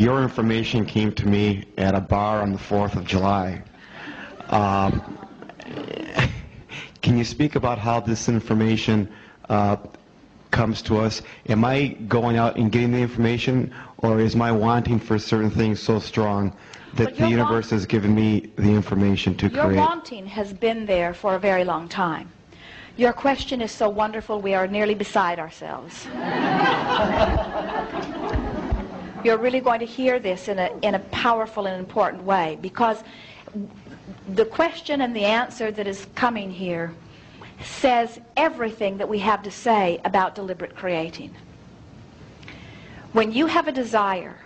Your information came to me at a bar on the 4th of July. Can you speak about how this information comes to us? Am I going out and getting the information, or is my wanting for certain things so strong that the universe has given me the information to create? Your wanting has been there for a very long time. Your question is so wonderful we are nearly beside ourselves. You're really going to hear this in a powerful and important way, because the question and the answer that is coming here says everything that we have to say about deliberate creating. When you have a desire,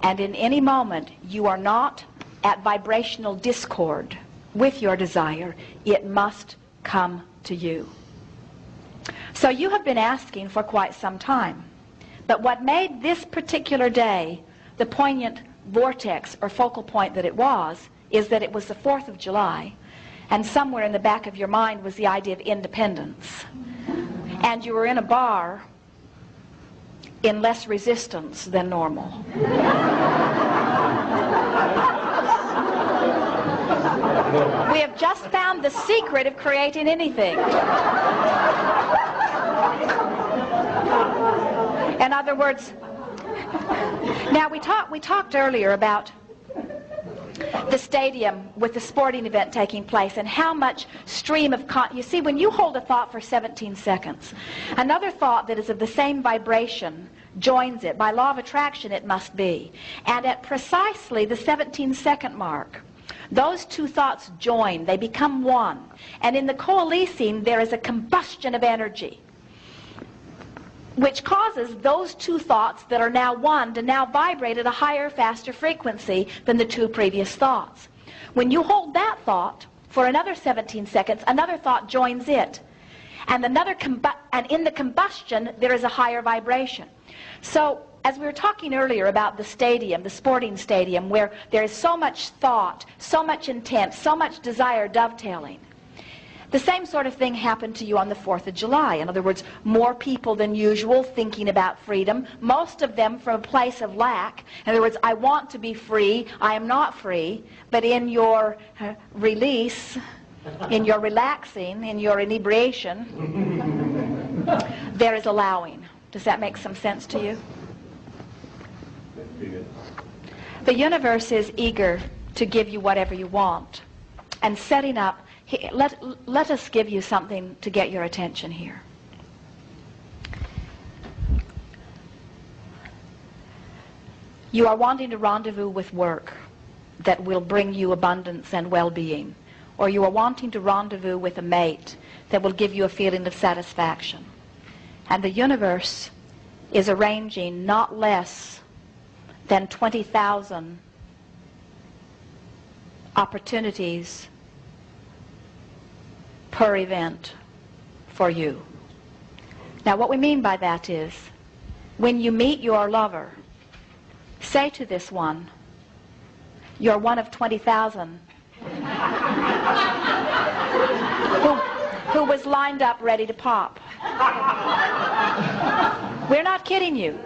and in any moment you are not at vibrational discord with your desire, it must come to you. So you have been asking for quite some time. But what made this particular day the poignant vortex or focal point that it was, is that it was the 4th of July, and somewhere in the back of your mind was the idea of independence. And you were in a bar in less resistance than normal. We have just found the secret of creating anything. In other words, now we talked earlier about the stadium with the sporting event taking place and how much stream of you see, when you hold a thought for 17 seconds, another thought that is of the same vibration joins it. By law of attraction it must be. And at precisely the 17-second mark, those two thoughts join. They become one. And in the coalescing there is a combustion of energy, which causes those two thoughts that are now one to now vibrate at a higher, faster frequency than the two previous thoughts. When you hold that thought for another 17 seconds, another thought joins it. And in the combustion, there is a higher vibration. So, as we were talking earlier about the stadium, the sporting stadium, where there is so much thought, so much intent, so much desire dovetailing, the same sort of thing happened to you on the 4th of July. In other words, more people than usual thinking about freedom, most of them from a place of lack. In other words, I want to be free, I am not free, but in your release, in your relaxing, in your inebriation, there is allowing. Does that make some sense to you? The universe is eager to give you whatever you want, and setting up. Let us give you something to get your attention here. You are wanting to rendezvous with work that will bring you abundance and well-being, or you are wanting to rendezvous with a mate that will give you a feeling of satisfaction. And the universe is arranging not less than 20,000 opportunities per event for you. Now what we mean by that is, when you meet your lover, say to this one, you're one of 20,000 who was lined up ready to pop. We're not kidding you.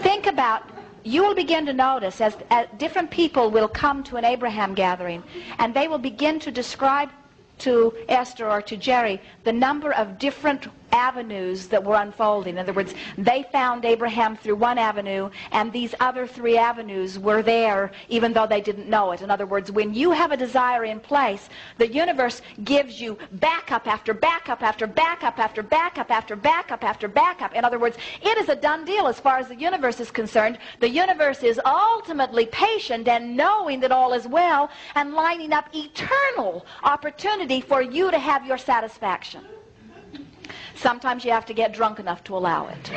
Think about, you will begin to notice as different people will come to an Abraham gathering, and they will begin to describe to Esther or to Jerry the number of different avenues that were unfolding. In other words, they found Abraham through one avenue, and these other 3 avenues were there even though they didn't know it. In other words, when you have a desire in place, the universe gives you backup after backup after backup after backup after backup after backup. In other words, it is a done deal as far as the universe is concerned. The universe is ultimately patient and knowing that all is well and lining up eternal opportunity for you to have your satisfaction. Sometimes you have to get drunk enough to allow it.